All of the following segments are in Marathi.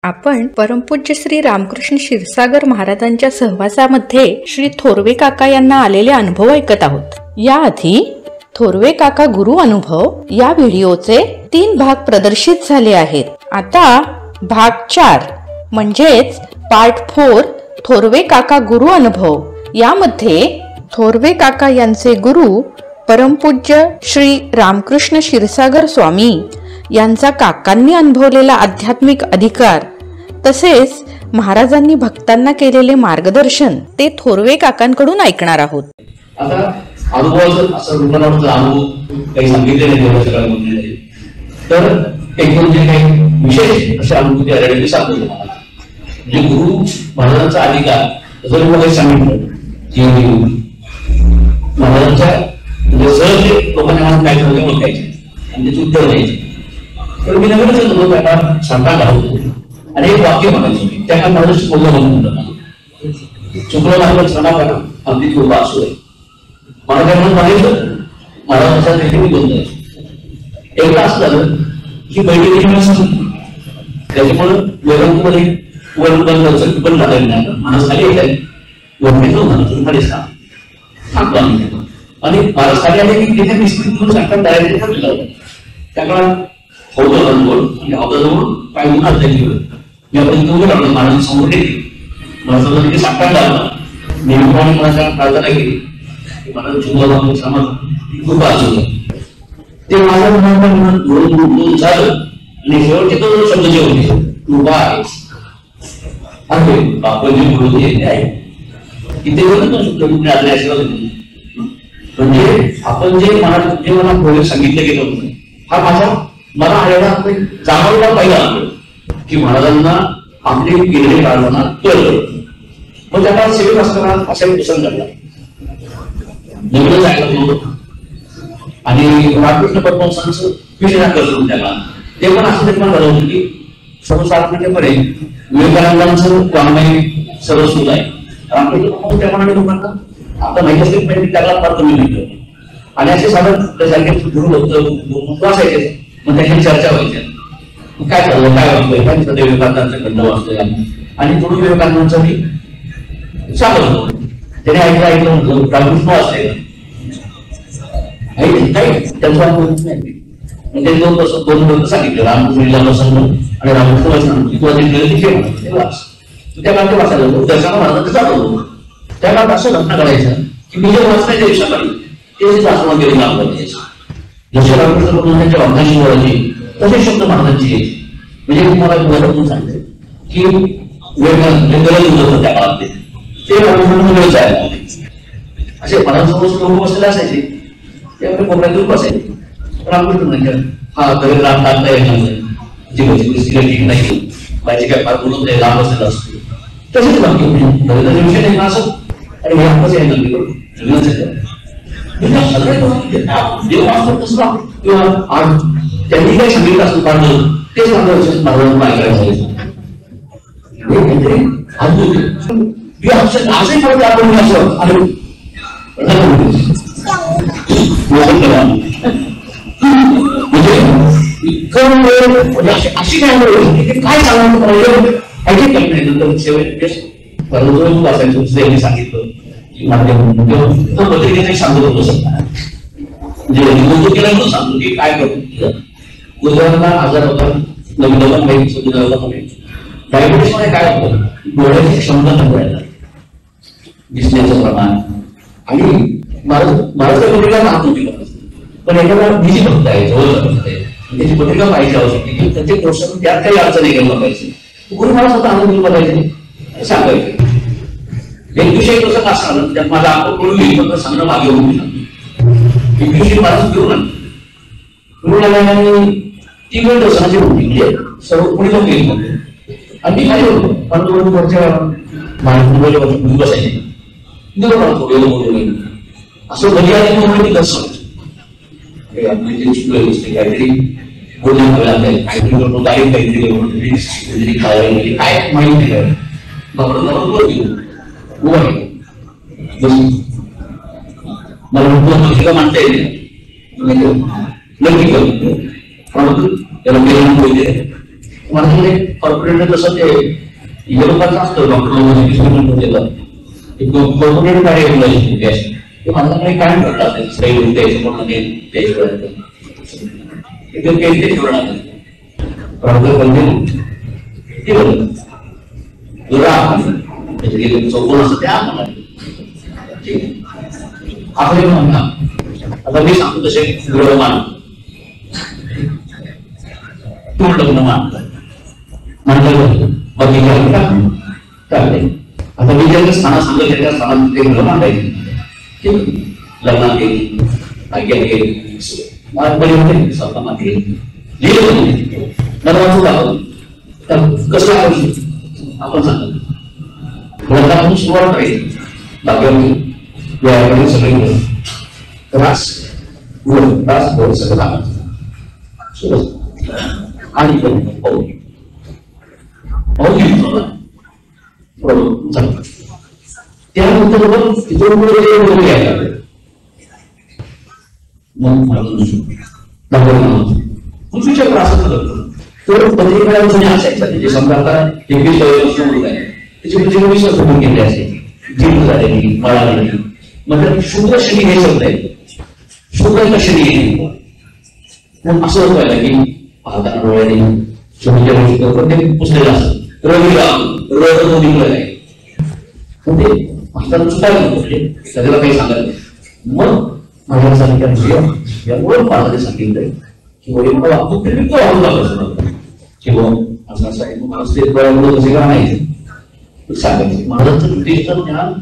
आपण परमपूज्य श्री रामकृष्ण क्षीरसागर महाराजांच्या सहवासामध्ये श्री थोरवे काका यांना आलेले अनुभव ऐकत आहोत। याआधी थोरवे काका गुरु अनुभव या व्हिडिओचे 3 भाग प्रदर्शित झाले आहेत। आता भाग 4 म्हणजेच पार्ट 4 थोरवे काका गुरु अनुभव यामध्ये थोरवे काका यांचे गुरु परमपूज्य श्री रामकृष्ण क्षीरसागर स्वामी यांचा काकांनी अनुभवलेला आध्यात्मिक अधिकार तसेच महाराजांनी भक्तांना केलेले मार्गदर्शन ते थोरवे काकांकडून ऐकणार आहोत। आता अनुभवाचं असं रूपांतराचं अनुभव काही सांगितले नाही तेवढ्या सगळ्या गोष्टी, तर एक दोन जे काही विशेष असे अनुभूती आलेले सांगतो तुम्हाला। म्हणजे गुरु महाराजांचा अधिकार जर मी काही सांगितलं की महाराजांच्या म्हणजे सहज लोकांना काय ठरवले ओळखायचे आणि त्याची उत्तर द्यायचे, तर मी नवीनच होतो त्यांना सांगता होतो आणि एक वाक्य म्हणायचं मी त्या काय माझं बोलणं म्हणून चुकलं माझं क्षमा करा अगदी खूप असू आहे मला काय म्हणून म्हणायचं महाराजांचा देखील मी बोलतोय। एकदा असं झालं की बैठकीची वेळ संपली, त्याच्यामुळे वेदांतमध्ये बंद पण झालेलं नाही, माणूस खाली येत आहे वरती खाली थांबतो आम्ही आणि महाराज खाली आले की तिथे मिस्त्री म्हणून सांगतात डायरेक्ट ठरलेलं त्यामुळे होतो अनुभव आणि अवधाजवळ काय गुन्हा त्याची यापर्यंत उभं राहणं महाराज समोर येते मला तिथे साकार लागला नेहमीप्रमाणे मला प्रार्थना केली मला चुकला क्षमा खूप आजू ते माझं म्हणून झालं आणि शेवटचे तो शब्द जे होते कृपा आहे आपण जे बोलत येते आहे तिथे बोलत आशीर्वाद म्हणजे आपण जे मला सांगितलं गेलं होतं हा मला आलेला जाणवला पहिला की महाराजांना आपली केलेली प्रार्थना कळलं, मग त्याला सेवेत असताना असा एक प्रसंग घडला नवीनच ऐकलं आणि रामकृष्ण परमहंसांचं विषय करतो त्याला ते पण असं निर्माण झालं होतं की सर्वसाधारणपणे विवेकानंदांचं वाङ्मय सर्व सुरू आहे रामकृष्ण त्याप्रमाणे लोकांना आता माहिती असतील पाहिजे त्याला फार कमी मिळतं आणि असे साधारण गुरु असायचे मग त्याची चर्चा व्हायची काय चाललं काय वाटतंय काय सध्या विवेकानंदांचा खंड वाचतोय आणि थोडं विवेकानंदांचं मी सांगत होतो त्याने ऐकलं म्हटलं रामकृष्ण वाचतंय त्यांचा म्हणजे दोन ग्रंथ सांगितले रामकृष्ण प्रसंग आणि रामकृष्ण वाचन वाच त्या काळात वाचायला त्याच्याला महाराजांचं चालवतो त्या काळात असं घटना करायचं की मी जे वाचण्याच्या दिवसाकडे तेच वाचून गेले लाभ करायचं जसे रामकृष्ण वाचनाची वळायची तसे शब्द महाराजांची यायची म्हणजे तुम्हाला वरून सांगते की गरज होतं त्या काळात ते रामकृष्ण जायला असे महाराजांसमोर लोक बसलेले असायचे ते आपल्या कोपऱ्यातून बसायचे रामकृष्ण म्हणजे हा गरीब राम टाकता येणार जी परिस्थिती ठीक नाही माझी काय फार बोलत नाही लांब बसलेला असतो तसेच वाक्य म्हणजे विषय नाही असं आणि हे आपणच यायला त्यांनी काय सांगितलं असं काढलं तेच आजही फक्त आपण असं म्हणजे अशी काय सांगायचं नंतर सांगितलं की माझ्या सांगत होतो म्हणजे सांगतो की काय करतो उदाहरणार्थ आजार होता नवीन माहिती डायबिटीस मध्ये काय होतं डोळ्याची क्षमता कमी दिसण्याचं प्रमाण आणि माझं पत्रिका नातू केलं पण एखादा बिजी भक्त आहे जवळ त्याची पत्रिका पाहिजे आवश्यक की त्याचे प्रोत्साहन त्यात काही अडचणी केलं पाहिजे गुरु मला स्वतः अनुभव बघायचे सांगायचे एक विषय कसं का सांगणं त्यात माझा आपण करून येईल फक्त सांगणं मागे होऊन एक दिवशी माझं घेऊन आल्याने 3 वेळ दर्शनाची होती म्हणजे सर्व कोणी लोक येईल आणि मी खाली होतो पण बसायचे असं घरी आले म्हणून मी दर्शन काहीतरी बोलण्यात काहीतरी काहीतरी काय माहिती नाही मला मानता येईल नक्की करतो परंतु त्याला माझ्याकडे कॉर्पोरेट तसं ते युरोपाचं असतं डॉक्टर कॉर्पोरेट कार्य ते माझ्याकडे काय करतात सही द्यायचं म्हणून चौकोन असतं त्या आपले म्हणा आता मी सांगतो तसे गृहमान तू लग्न म्हटलं आता मी ज्या स्थानात सांगितलं त्या स्थानात ते गृह मांडायचे लग्नात गेली आज्ञा गेली स्वतः मागे लिहिलं मला वाचू दाखवलं तर कसं आपण सांगतो लग्नातून सुरुवात करायची बाकी सगळे त्रास सगळं आणि त्यानंतर पृथ्वीच्या त्रासात तर पत्रिकांचं असायचं जे समजा आता 21 वर्ष आहे त्याची 25 वर्ष होऊन गेले असेल जीव झालेली मळालेली मतलब शुद्ध शनी हे शब्द आहे शुद्ध शनी मग असं होत व्हायला की पाहताना डोळ्याने शनीच्या गोष्टी ते पुसलेलं असतं रवी निघलं आहे म्हणजे पाहताना चुकायला नको सगळ्याला काही सांगायला मग माझ्या सांगितलं यामुळे पाहताने सांगितलंय की मला वाहतूक किंवा असं असं आहे मला स्टेट कसे का नाही सांगायचे महाराजांचं उद्दिष्ट ज्ञान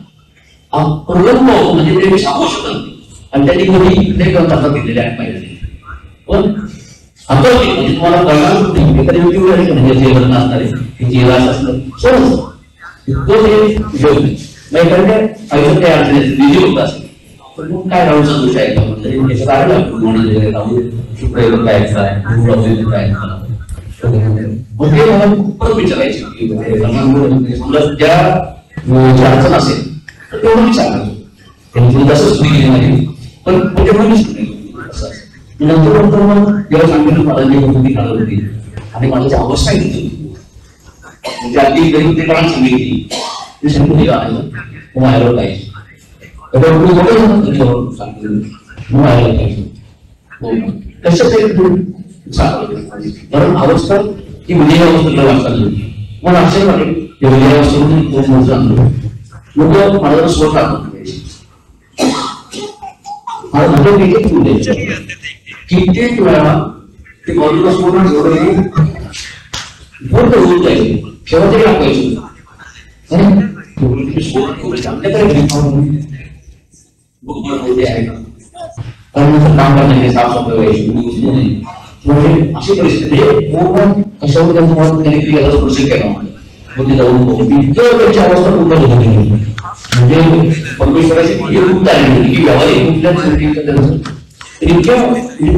प्रलंब म्हणजे ते मी सांगू शकत नाही आणि त्यांनी कोणी ते ग्रंथात दिलेले आहेत पाहिजे पण आता म्हणजे तुम्हाला कळणार नाही एखाद्या व्यक्तीवर आहे म्हणजे जे ग्रंथ असणार आहे त्याची रास असणं सहज तो हे योग मग एखाद्या आयुष्यात काही अडचणी विधी होत असेल पण मग काय राहूचा दोष आहे का म्हणजे त्याच्यात आहे ना शुक्र काय काय मग ते मला खूपच विचारायचे समजा ज्या अडचण असेल तर तेवढं मी सांगायचो त्यांनी तसंच दिली नाही पण तेवढं मी नंतर मग जेव्हा सांगितलं मला जी काढत होती आणि माझी अवस्था घेतली म्हणजे अगदी गरीब ते काळात सांगितली ते सांगून दिला आहे व्हायला पाहिजे कसं कारण अवस्था ही विजय अवस्थेला वाचली मग असे वाटेल की विजय अवस्थेतून लोक मला स्वत कित्येक वेळा ते कॉलेजला पूर्ण एवढं बोलत होऊन जायचे शेवट तरी टाकायचे काम करण्याचे साफसफाई व्हायची म्हणजे अशी परिस्थिती कशावर त्यांनी क्रियाचा प्रोसेस केला म्हणजे जाऊन त्यांची अवस्था पूर्ण होती म्हणजे परमेश्वराची की व्यावहारिक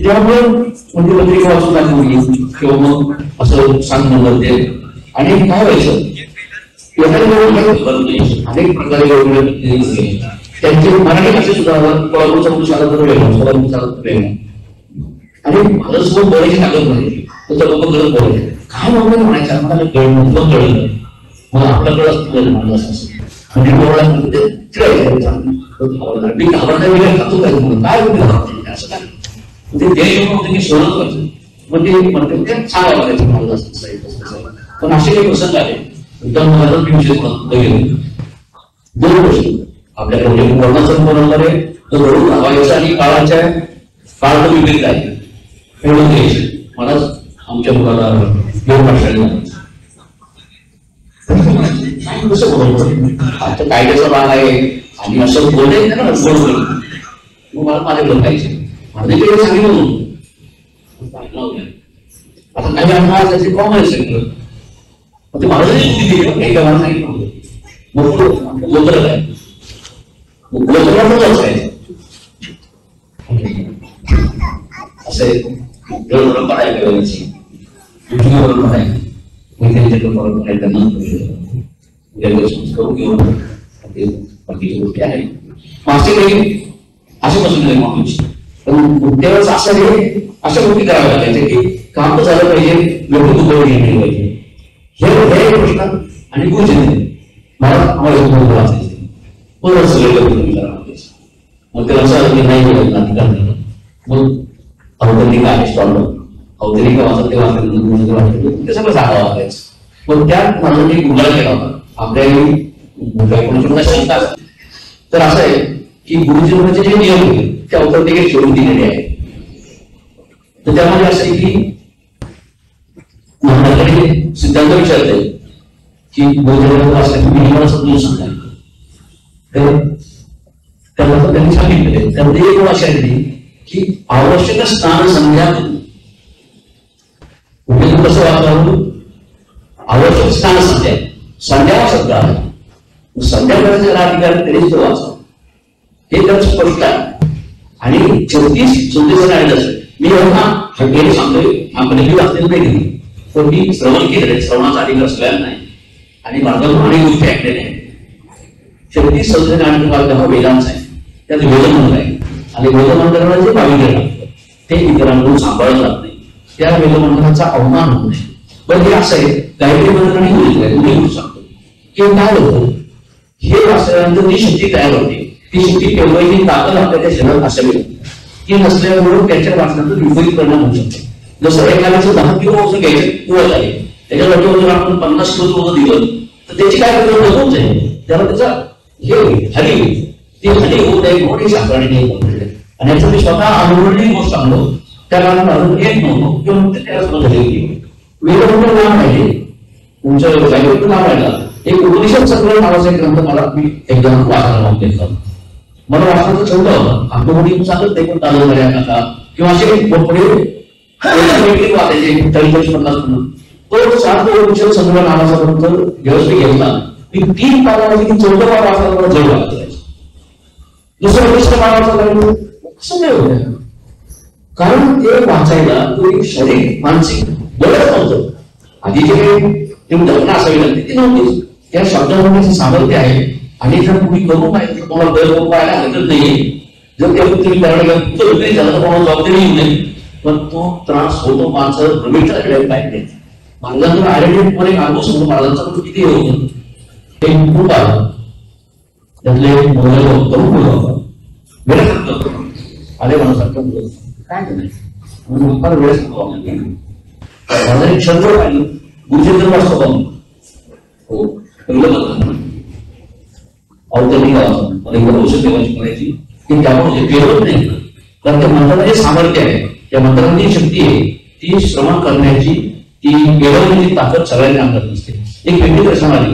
त्यामुळे म्हणजे पत्रिका वाचून दाखवली किंवा मग असं सांगणं करते आणि काय व्हायचं अनेक प्रकारे त्यांचे मराठी भाषेत सुद्धा आणि माझं सुद्धा बोलायची ताकद नाही तर लोक गरज बोलायचे काय म्हणून म्हणायचं मला कळलं मला आपल्याकडे असतं म्हणजे मी घाबरता वेगळ्या खातो काय म्हणून काय होते असं काय म्हणजे देश होतं की सोडत व्हायचं मग ते म्हणते ते छान वागायचं मला पण असे काही प्रसंग आले एकदम दोन गोष्टी आपल्याकडे वर्णासन बनवणारे तो घडून राहायचा आणि काळाच्या काळात विपरीत आहे एवढं द्यायचं मला आमच्या मुलाला दोन भाषा कसं बोलतो आता कायद्याचा भाग आहे आणि असं बोलले ना मग मला माझ्याकडे पाहिजे माझ्याकडे सांगितलं आता काही अंदाज त्याचे कॉम आहे सगळं मग ते महाराजांनी बुद्धी दिली एका मला सांगितलं मग गोत्र काय गोत्राच आहे असे परंपरा आहे करायची परंपरा आहे संस्कार घेऊन बाकीच्या गोष्टी आहेत मागचे काही असे पासून माणूस पण त्यावेळेस असं हे अशा गोष्टी कराव्या लागायच्या की काम तर झालं पाहिजे, लोक दुखावली गेली पाहिजे, हे प्रश्न. आणि गुरुजन मला आम्हाला वाचायचे परत सगळे लोक विचार वाचायचे. मग ते लक्षात नाही केलं ना, मग अवतरणिका आहे स्टॉलवर, अवतरणिका वाचत ते वाचायचं ते सगळं सांगावं वाचायचं. पण त्यात माझा मी गुन्हा केला होता आपल्या कोणाच्या शंका. तर असं आहे की गुरुजीवनाचे जे नियम होते ते अवतरणिकेत ठेवून दिलेले आहे. तर त्यामध्ये असं आहे की महाराजांनी सिद्धांत विचारले की गुरुजीवन वाचल्या तुम्ही मला समजून सांगा. तर त्याला त्यांनी सांगितले, त्यांनी एक भाषा दिली की आवश्यक स्नान संध्यातून कसं वाचावं. आवश्यक स्नान संध्या, संध्या शब्द आहे, संध्याकाळचा अधिकार तरीच तो वाचा, हे तर स्पष्ट आहे. आणि 34 आहे जसं मी हक्केने सांगतोय, आपण मी वाचलेलं नाही गेली, पण मी श्रवण केलेलं, श्रवणाचा अधिकार सगळ्यांना नाही. आणि माझ्याकडून अनेक गोष्टी ऐकलेल्या आहेत. 34 हा वेदांच आहे, त्यात वेदमंत्र आहे. आणि वेदमंत्राला जे पावित्र्य लागतं ते इतरांकडून सांभाळलं जात नाही, त्या वेदमंत्राचा अवमान होऊ नये. पण हे असं आहे, गायत्री मंत्राने तुम्ही सांगतो की काय होतं, हे वाचल्यानंतर ती शक्ती तयार होते. ती शक्ती केवळ ही ताकद आपल्या शरीरात असावी, ती नसल्यामुळे त्याच्या वाचनातून विपरीत परिणाम होऊ शकतो. जसं एखाद्याचं 10 किलो वजन घ्यायचं कुवत आहे, त्याच्यासाठी जर आपण 50 किलो वजन दिलं तर त्याची काय परिणाम होत आहे, त्याला त्याचा हे होईल, हनी होईल. ती हनी होऊ नये म्हणून ही शास्त्राने आणि याचं मी स्वतः अनुभवलेली गोष्ट सांगलो. त्या काळात अजून एक नव्हतो किंवा त्याला समज झाली. वेदमंत्र नाव पाहिजे तुमच्या जागेवर नाव राहिला. एक उपनिषद संग्रह नावाचा एक ग्रंथ मला मी एकदा वाचायला लावून घेतला. मला वाचनाचं ठेवलं होतं, आपलं मुली सांगत नाही पण तालुका झाल्या का किंवा असे पुढे वाचायचे 40-50 तो 7 उपनिषद संग्रह नावाचा ग्रंथ व्यवस्थित घेतला. मी 3 पानावरती 14 पान वाचला, मला जवळ वाचायचं. दुसरं गोष्ट नावाचा ग्रंथ कसं काय होतं, कारण ते वाचायला तो एक शारीरिक मानसिक बळच नव्हतं. आधी जे काही घटना असावी लागते ती नव्हतीच. त्या शब्दामध्ये सामर्थ्य आहे आणि जर तुम्ही करू पाहिजे तुम्हाला गैर पाहायला हरकत नाहीये. जर त्या तुम्ही करायला गेलं झालं तर कोणाला जबाबदारी येऊ नये. पण तो त्रास होतो माणसं प्रवीणाकडे पाहिजे. महाराजांकडे आयडेंटिटी एक अनुभव समोर महाराजांचा किती होतं ते खूप आलं. त्यातले तरुण मुलं होतं वेळेसारखं आले माणसारखं काय नाही फार वेळेसारखं माझा एक छंद पाहिलं गुरुचंद्र वाचतो पाहून हो पहिलं अवतरणिका वाचून औषध देवाची करायची ती त्यामुळे केवळ नाही, कारण त्या मंत्राला जे सामर्थ्य आहे, त्या मंत्राला जी शक्ती आहे ती श्रवण करण्याची, ती केवळ ताकद सगळ्यांनी अंगात नसते. एक व्यक्ती प्रश्न आली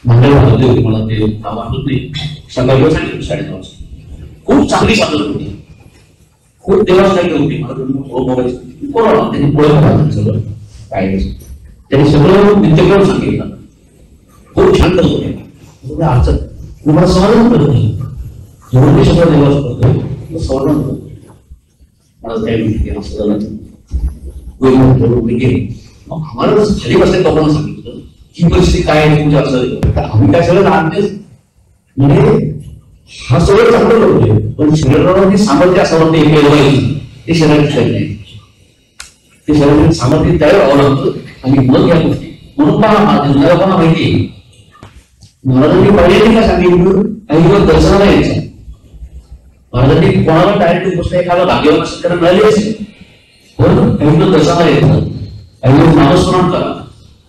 मंडळ वाजवली होती, मला ते वाटत नाही, सकाळी सांगितलं 9:30 वाजता. खूप चांगली साधन होती, खूप देवासाठी होती. मला कोण त्यांनी पुढे सगळं काय त्यांनी सगळं नित्यक्रम सांगितलं, खूप छान करत होते. अडचण तुम्हाला समाधान करत नाही, जेवढे सगळं देवाच करतोय समाधान करतो. मला त्या असं झालं गेली. मग आम्हाला खाली बसल्या लोकांना सांगितलं ही परिस्थिती काय आहे तुमच्या असं, आम्ही काय सगळं लहानतेच म्हणजे हा सगळं चांगलं करतोय, पण शरीराला सामर्थ्य असावं ते ते शरीरात नाही, ते शरीराचे सामर्थ्य तयार व्हावं लागतं. आणि मग या गोष्टी म्हणून पण माहिती महाराजांनी पहिल्यांदा काय सांगितलं, काही दिवस दर्शनाला यायचं. महाराजांनी कोणाला डायरेक्ट गोष्ट एखादा भाग्यवान शेतकऱ्यांना मिळाली असेल, पण काही दिवस दर्शनाला यायचं, काही दिवस नामस्मरण करा.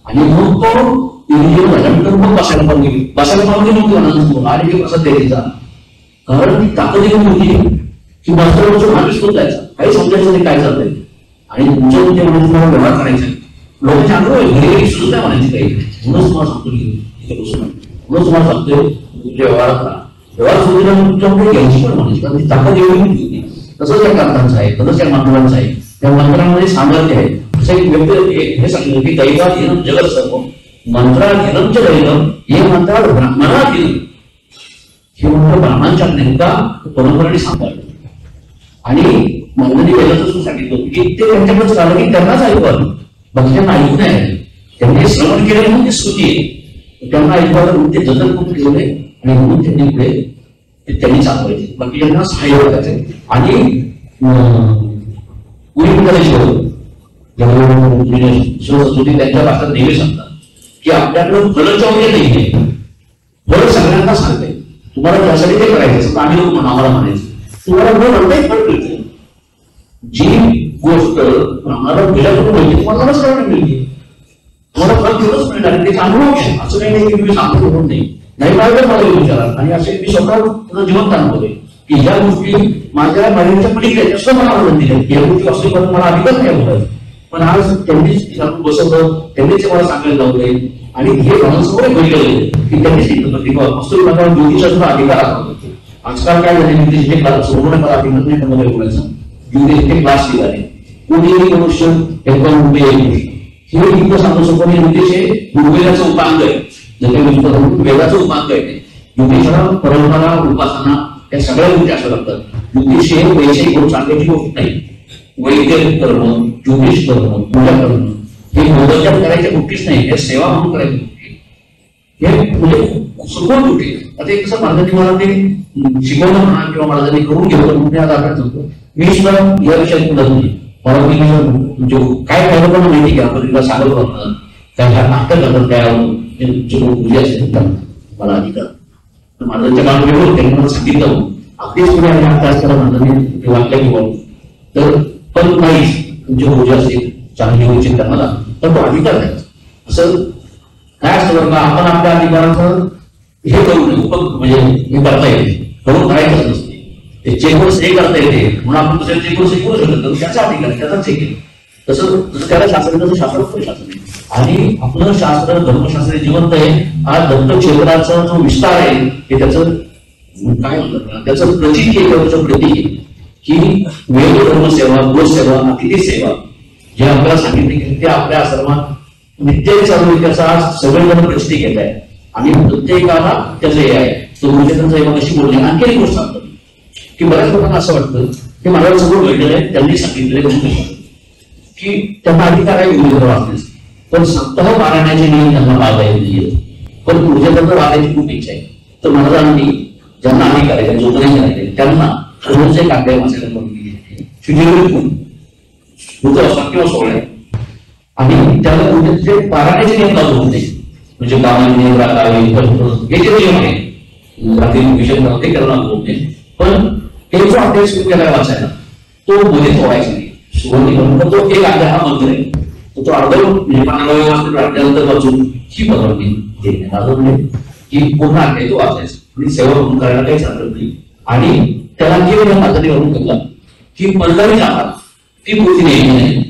आणि मग तो झाल्यानंतर मग बसायला पाहून गेली, बसायला पाहून गेली नव्हती आणि ते प्रसाद द्यायचा. कारण ती ताकद येऊन होती की मास्टरवरचं माणूस होत जायचा, काही समजायचं नाही काय चालतंय. आणि तुमच्या म्हणजे म्हणून तुम्हाला व्यवहार करायचा, लोकांच्या अनुभव घरी सुद्धा नाही म्हणायची काही. म्हणून तुम्हाला सांगतो म्हणून तुम्हाला सांगतोय तुमच्या व्यवहार करा, व्यवहार सुद्धा तुमच्याकडे घ्यायची पण म्हणायची, कारण ती ताकद एवढी होती. तसंच या कांतांचं आहे, तसंच या मंत्रांचं आहे. त्या मंत्रांमध्ये सामर्थ्य आहे. असं एक व्यक्ती हे सांगितलं की दैवात येणं जगत सर्व मंत्रात येणं दैवम हे मंत्रात ब्राह्मणात येणं, हे मंत्र ब्राह्मणांच्या नेमका परंपरेने सांभाळलं. आणि मंत्रांनी वेदाचं सांगितलं की ते त्यांच्याकडे झालं की त्यांनाच ऐकू आलं, बाकीच्यांना ऐकू नाही. त्यांनी श्रवण केलं म्हणून ती स्तुती आहे, त्यांना ऐकू ते जतन करून ठेवले आणि म्हणून त्यांनी पुढे त्यांनी चालवायचे, बाकीच्यांना सहाय्य करायचे. आणि शिवसंस्कृती त्यांच्या भाषेत नेहमी सांगतात की आपल्याकडे फलचौर्य नाहीये, फल सगळ्यांना सांगते. तुम्हाला त्यासाठी ते करायचं आम्ही लोक म्हणून आम्हाला म्हणायचं तुम्हाला फळ म्हणताही फळ मिळते. जी गोष्ट आम्हाला विचारून मिळते तुम्हाला सगळ्यांना मिळते, तुम्हाला फळ तेवढंच मिळणार. ते चांगलं असं काही नाही की तुम्ही सांगतो म्हणून नाही पाहिजे मला विचारा. आणि असे मी स्वतः जिवंत अनुभवले की ज्या गोष्टी माझ्या मर्यादेच्या पलीकडे असं मला आनंद दिले. या गोष्टी असले पण मला अधिकच नाही बोलायचं, पण आज त्यांनीच बसवलं, त्यांनीच मला सांगायला लावलंय आणि हे समोर गेले की त्यांनीच ज्योतिषा सुद्धा अधिकार असतो. आजकाल काय झाले ज्योतिषचे क्लास सोडून मला अधिकार नाही त्यामध्ये बोलायचं. ज्योतिषचे क्लास निघाले, कोणीही मनुष्य हे इतकं सांगू शकतो की ज्योतिष हे ऋग्वेदाचं उपांग आहे, वेदाचं उपांग आहे. ज्योतिषाला परंपरा उपासना या सगळ्या गोष्टी अशा लागतात. ज्योतिष हे वैषयिक गोष्ट सांगायची गोष्ट नाही. वैद्य करणं, ज्योतिष करणं, पूजा करणं हे मोदक्यात करायच्या गोष्टीच नाही, हे सेवा म्हणून करायची गोष्टी. हे म्हणजे सुखवून गोष्टी. आता एक कसं महाराजांनी मला ते शिकवलं म्हणा किंवा महाराजांनी करून घेतलं म्हणून आज आठवत होतो. मी सुद्धा या विषयात बोलत नाही. मला मी काय पाहिलं पण माहिती घ्या आपण तिला सांगत होतं काय नाटक करतात त्या असेल मला अधिकार महाराजांच्या कामावर त्यांनी मला सांगितलं अगदीच पुढे महाराजांनी वाटलं किंवा तर पण नाही तुमची ऊर्जा असेल चांगली उचित मला तर तो अधिकार नाही. असं काय असतं बघा आपण आपल्या अधिकाराचं हे करू नये म्हणजे हे करता येते करून करायचं नसते. ते चेकवर्स हे करता येते म्हणून आपण दुसऱ्या चेकवर्स हे करू शकत नाही. त्याचा अधिकार त्याचा चेक आहे. तसं त्याला शास्त्र तसं शास्त्र शास्त्र आहे. आणि आपलं शास्त्र धर्मशास्त्र जिवंत आहे. आज दत्त क्षेत्राचा जो विस्तार आहे हे त्याचं काय म्हणतात त्याचं प्रतीक आहे, प्रतीक आहे की वेद धर्मसेवा, गोसेवा, अतिथी सेवा जे आपल्याला सांगितले की ते आपल्या आश्रमात नित्य चालू आहे. त्याचा आज सगळेजण प्रचिती घेत आहे आणि प्रत्येकाला त्याचं हे आहे. तो गुरुचंद्र कशी बोलले आणखी एक गोष्ट सांगतात की बऱ्याच लोकांना असं वाटतं की मला सगळं घडलेलं आहे त्यांनी सांगितलेलं की त्यांना अधिकार आहे गुरुचंद्र वाचण्यास, पण सप्ताह पारायणाचे नियम त्यांना पाळता येत नाहीये. पण गुरुचंद्र वाचायची खूप इच्छा आहे. तर महाराजांनी ज्यांना अधिकार आहे त्यांचे उपदेश झाले त्यांना रोजचे काव्य वाचायला करून दिले किंवा सोहळे आणि त्याला जे पारायणाचे नियम लागू होते म्हणजे कामाने राखावे हे जे नियम आहे रात्री विषय ते करायला लागू होते. पण ते जो अभ्यास सुरू केला वाचायला तो मध्ये सोडायचा नाही. सुरुवातीला तो एक अध्याय हा मंत्र आहे तो अर्ध म्हणजे 15 वाजता वाचून ही परवानगी देणे की पुन्हा अध्याय तो वाचायचा आणि सेवा म्हणून करायला काही चालत नाही. आणि त्याला केवळ माझा निवडून केला की 15 जातात ती पूर्ती द्यायची नाही,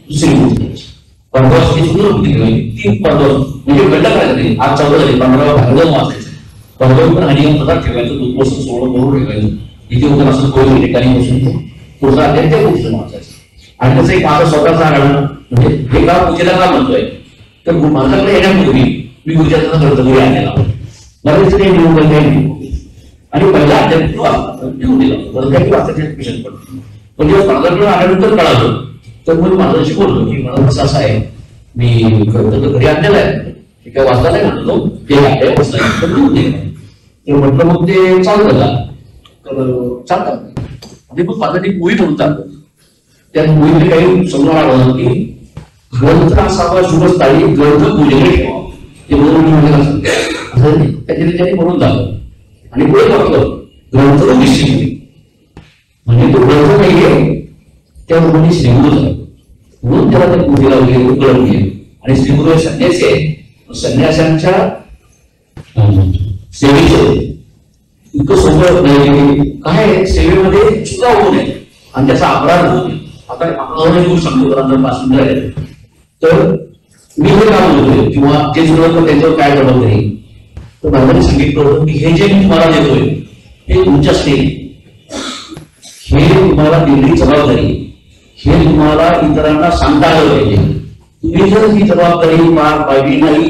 दुसरी पूर्ती द्यायची. 15 सुद्धा पूर्ती घ्यावी ती 15 म्हणजे घडलं करायचं नाही. आज 14 झाले 15 भागवत वाचायचं 15 पण आणि पदार्थ ठेवायचं दूधपासून 16 करून ठेवायचं इथे होतं असं कोणी ठिकाणी बसून पुढचा अध्याय त्या गोष्टी वाचायचं. आणि त्याचं एक माझा स्वतःचा आढळणं म्हणजे हे का पूजेला का म्हणतोय तर माझ्याकडे येण्यापूर्वी मी गुरुचंद्र कर्तव्य आणलेला मला तिथे निवडून आणि पहिला अध्याय घेऊन दिला वाचायचे विषय पडतो. पण जेव्हा माझ्याकडे आल्यानंतर कळालं तर मग माझ्याशी बोललो की मला कसं असं आहे मी कर्तव्य घरी आणलेलं आहे ते काय वाचता नाही म्हणतो ते अध्याय वाचता म्हटलं मग ते चालतं का चालतात आणि मग माझं ती मुळी म्हणून चालतं. त्या मुळीने काही समोर आढळलं की ग्रंथ असावा शुभस्थायी ग्रंथ पूजेने ठेवा ते म्हणून त्याने म्हणून झालं आणि पुढे म्हटलं ग्रंथ निश्चित म्हणजे तो ग्रंथ नाहीये त्या मुलांनी श्रीगुरु झाला म्हणून त्याला त्या पूजेला वगैरे उकळून घे. आणि श्रीगुरु संन्यासी आहे संन्यासांच्या सेवेचं इतकं सोपं काय सेवेमध्ये चुका होऊ नये आणि त्याचा अपराध होऊ नये. आता आपण सांगतो पासून तर मी हे काम होतोय किंवा जे जुळवलं त्यांच्यावर काय जबाबदारी तर बाबांनी सांगितलं होतं की हे जे मी तुम्हाला देतोय हे तुमच्यासाठी हे तुम्हाला दिलेली जबाबदारी हे तुम्हाला इतरांना सांगता आलं पाहिजे. तुम्ही जर ही जबाबदारी पार पाडली नाही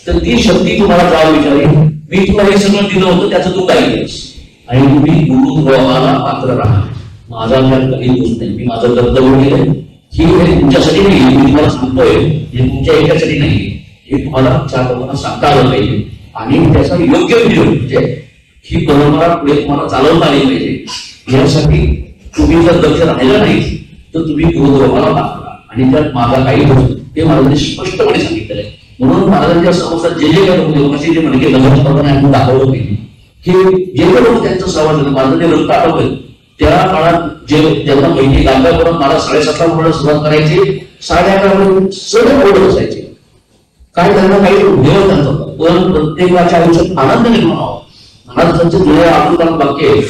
तर ती शक्ती तुम्हाला जावं विचारेल मी तुला हे सगळं दिलं होतं त्याचं तू काय केलंस आणि तुम्ही गुरुद्रोहाला पात्र राहा. माझा काही दोष नाही मी माझं कर्तव्य केलंय ही हे तुमच्यासाठी नाही मी तुम्हाला सांगतोय हे तुमच्या याच्यासाठी नाही हे तुम्हाला चार लोकांना सांगता आलं पाहिजे आणि त्याचा योग्य विनियोग म्हणजे ही परंपरा पुढे तुम्हाला चालवता आली पाहिजे. यासाठी तुम्ही जर दक्ष राहिला नाही तर तुम्ही गुरुद्रोहाला पात्र आणि त्यात माझा काही होतो ते महाराजांनी स्पष्टपणे सांगितलेलं आहे. म्हणून महाराजांच्या समोर जे जे काही लोकांचे जे म्हणजे लग्न आपण दाखवलं पाहिजे की जे लोक त्यांचा सहवास झाला महाराजांनी रक्त आठवलं त्या काळात जे ज्यांना माहिती गांगापुरात मला 7:30 मुलं सुरुवात करायची 11:30 सगळे बोलत असायचे. काय त्यांना काही देव त्यांचा पण प्रत्येकाच्या आयुष्यात आनंद निर्माण व्हावा. महाराजांचं जुळ्या आत्मकाल वाक्य आहे,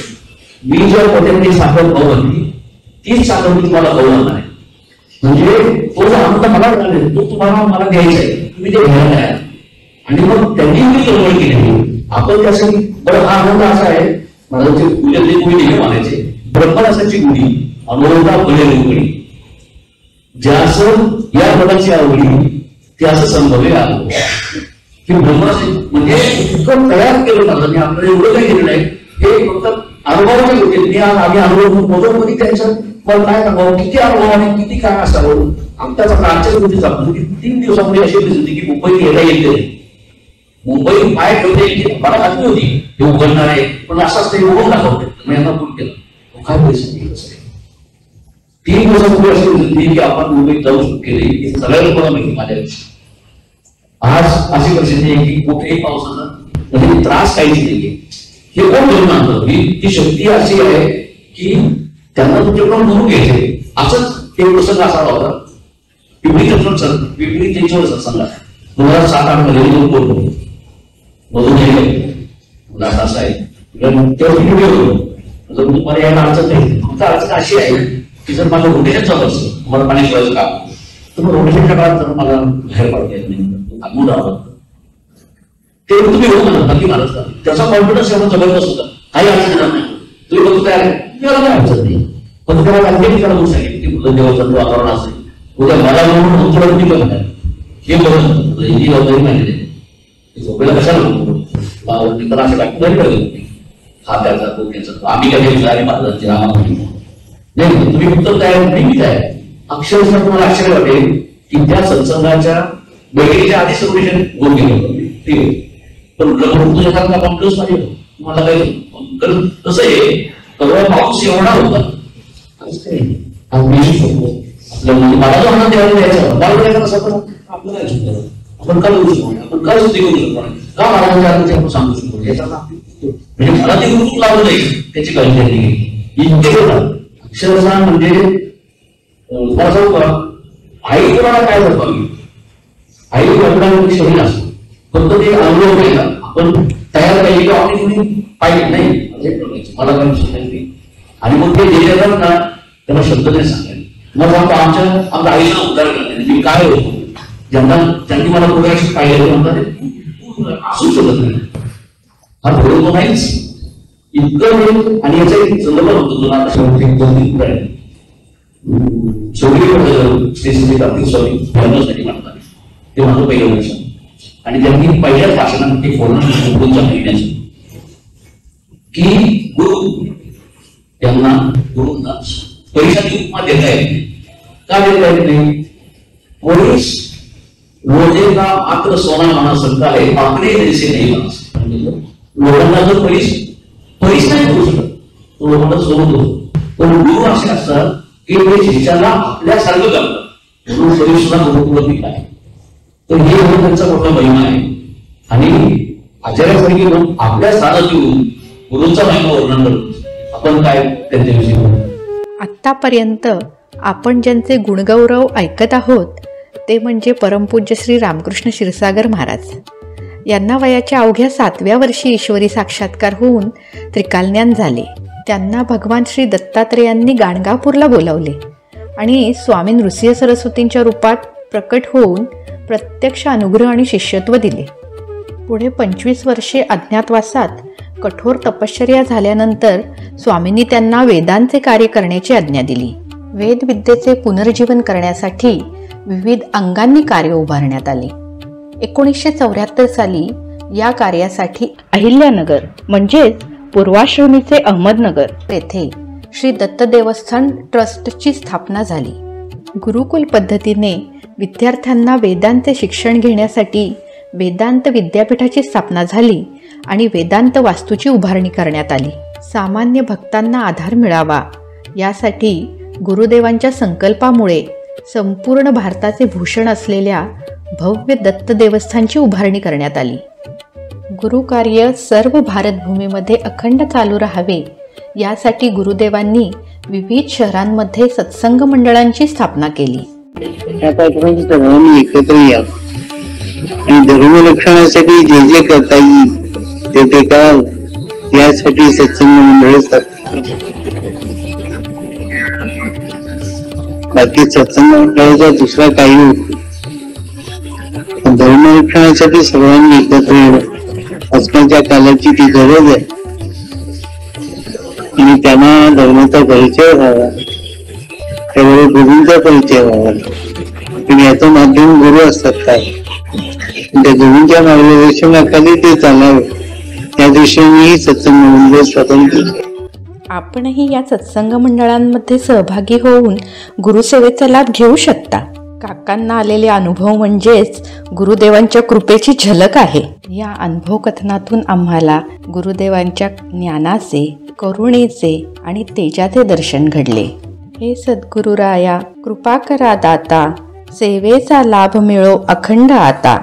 मी ज्या पोत्यामध्ये साखर खाऊ घातली तीच साखर मी तुम्हाला खाऊ घालणार आहे. म्हणजे तो जो आनंद मला मिळाला तो तुम्हाला मला द्यायचा आहे, तुम्ही ते घ्यायला आहे. आणि मग त्यांनी मी चळवळ केली आपण त्यासाठी. बरं हा आनंद असा आहे महाराजांचे पूजेतले कोणी नियम मानायचे ब्रह्मरसाची गुढी अमोलता बळी ज्यासं या पदाची आवडी त्याचं संभव्य आलं की ब्रह्मरस म्हणजे इतकं तयार केलं महाराजांनी आपल्याला एवढं काही केलं नाही. हे फक्त अनुभवाच्या गोष्टी आम्ही अनुभव मोठं कधी त्यांचं मला काय सांगावं किती अनुभव आणि किती काय असावं. आमच्याचा कालच्या गोष्टीचा 3 दिवसामध्ये अशी परिस्थिती की मुंबईत यायला येते मुंबई पाय ठेवते येते मला खात्री होती हे उघडणार आहे पण असंच ते उघडून दाखवते मी यांना फोन केला काय परिस्थिती 3 दिवसापूर्वी अशी परिस्थिती की आपण मुंबईत जाऊ केली सगळ्या लोकांना माहिती माझ्यापेक्षा. आज अशी परिस्थिती आहे की कुठेही पावसाचा म्हणजे त्रास काहीच नाहीये. हे कोण घेऊन आणतं ती शक्ती अशी आहे की त्यांना तुमच्याकडून म्हणून घ्यायचे. असंच एक प्रसंग असावा होता पिंपरी चिंचवड सत्संगात 2007-8 मध्ये बोलतो मधून गेले असं आहे तेव्हा तुम्हाला यायला अडचण नाही. तुमचा अडचण अशी आहे की जर माझं रोटेशन चालू असतं तुम्हाला पाणी शिवायचं काम तर मग रोटेशनच्या काळात जर मला बाहेर पडता येत नाही थांबून राहावं ते तुम्ही हो म्हणा नक्की मारत का त्याचा कॉन्फिडन्स एवढा जबरदस्त होता काही अडचण येणार नाही तुम्ही बघतो तयार आहे मला काय अडचण नाही. पण त्याला आणखी त्याला होऊ सांगेल की तुझं देवाचं वातावरण असेल उद्या मला म्हणून थोडं मी बघणार हे बघत ही जबाबदारी माहिती झोपेला कशाला म्हणतो तर असं काही पाहिजे हा त्याचा तो त्याचा आम्ही काही विचार महाराजांची रामाची नाही तुम्ही फक्त तयार नेहमी तयार. अक्षरशः तुम्हाला आश्चर्य वाटेल की त्या सत्संगाच्या बैठकीच्या आधी सर्वेक्षण गोल केलं ठीक आहे पण तुझ्या कॉन्फिडन्स पाहिजे तुम्हाला काही कसं आहे परवा पाऊस एवढा होता मला जो आनंद द्यायला द्यायचा मला कसं आपलं काय चुकलं आपण का बोलू शकतो आपण का चुकी करू शकतो का महाराजांच्या आपण सांगू शकतो याचा म्हणजे मला ते चूक लावलं नाही त्याची काळजी इतके होतात अक्षरशः म्हणजे तुम्हाला सांगू का आई कोणाला काय करतो आम्ही आई वडिलांमध्ये शरीर असतो फक्त ते अनुभव नाही का आपण तयार पाहिजे किंवा आपली कोणी पाहिजे नाही मला काही शिकायचं नाही. आणि मग ते जे जगात ना त्यांना शब्द नाही सांगायला मग आमच्या आईला उदाहरण करते मी काय होतो त्यांनी मला पुढे पाहिजे म्हणतात असू शकत नाही हा बरोबर नाहीच इतकं. आणि याचा एक संदर्भ होतो तुला आता शेवटी कार्तिक स्वामी जन्मासाठी म्हणतात ते माझं पहिलं वर्ष आणि त्यांनी पहिल्याच भाषणात ते फोडूनच्या महिन्याचं की गुरु त्यांना गुरुंना पैशाची उपमा देता येत नाही. का देता येत नाही? पोलीस रोजे का मात्र सोना म्हणा सकता है अपने जैसे नहीं बना. लोकांना जर पैस नाही करू शकत तो लोकांना सोडून देतो. पण गुरु असे असतात की ते शिष्याला आपल्यासारखं करतात म्हणून शरीर सुद्धा गुरुकुलती आहे. तर हे त्यांचा मोठा महिमा आहे. आणि आचार्यासारखी लोक आपल्या स्थानात येऊन गुरुंचा महिमा वर्णन करतो. आपण काय त्यांच्याविषयी आत्तापर्यंत आपण ज्यांचे गुणगौरव ऐकत आहोत ते म्हणजे परमपूज्य श्री रामकृष्ण क्षीरसागर महाराज. यांना वयाच्या अवघ्या 7व्या वर्षी ईश्वरी साक्षात्कार होऊन त्रिकालज्ञान झाले. त्यांना भगवान श्री दत्तात्रेयांनी गाणगापूरला बोलावले आणि स्वामी नृसिंह सरस्वतींच्या रूपात प्रकट होऊन प्रत्यक्ष अनुग्रह आणि शिष्यत्व दिले. पुढे 25 वर्षे अज्ञातवासात कठोर तपश्चर्या झाल्यानंतर स्वामींनी त्यांना वेदांचे कार्य करण्याची आज्ञा दिली. वेदविद्येचे पुनर्जीवन करण्यासाठी विविध अंगांनी कार्य उभारण्यात आले. 1974 साली या कार्यासाठी अहिल्यानगर म्हणजेच पूर्वाश्रमीचे अहमदनगर येथे श्री दत्त देवस्थान ट्रस्टची स्थापना झाली. गुरुकुल पद्धतीने विद्यार्थ्यांना वेदांचे शिक्षण घेण्यासाठी वेदांत विद्यापीठाची स्थापना झाली आणि वेदांत वास्तूची उभारणी करण्यात आली. सामान्य भक्तांना आधार मिळावा यासाठी गुरुदेवांच्या संकल्पामुळे संपूर्ण भारताचे भूषण असलेल्या भव्य दत्त देवस्थानची उभारणी करण्यात आली. गुरुकार्य सर्व भारतभूमीमध्ये अखंड चालू राहावे यासाठी गुरुदेवांनी विविध शहरांमध्ये सत्संग मंडळांची स्थापना केली. सर्वांनी एकत्र या आणि धर्मरक्षणासाठी जे जे करता येईल ते कराल यासाठी सत्संग मंडळ स्थापन. बाकी सत्संग मंडळाचा दुसरा काही होत. धर्मरक्षणासाठी सर्वांनी एकत्र येणं आजकालच्या कालाची ती गरज आहे आणि त्यांना धर्माचा परिचय व्हावा, त्यामुळे गुरूंचा परिचय व्हावा. आणि याचं माध्यम गुरु असतात काय, त्या गुरूंच्या मार्गदर्शनाखाली ते चालावे त्या दृष्टीने सत्संग मंडळ स्थापन केले. आपणही या सत्संग मंडळांमध्ये सहभागी होऊन गुरुसेवेचा लाभ घेऊ शकता. काकांना आलेले अनुभव म्हणजेच गुरुदेवांच्या कृपेची झलक आहे. या अनुभव कथनातून आम्हाला गुरुदेवांच्या ज्ञानाचे, करुणेचे आणि तेजाचे दर्शन घडले. हे सद्गुरुराया कृपा करा दाता, सेवेचा लाभ मिळो अखंड आता.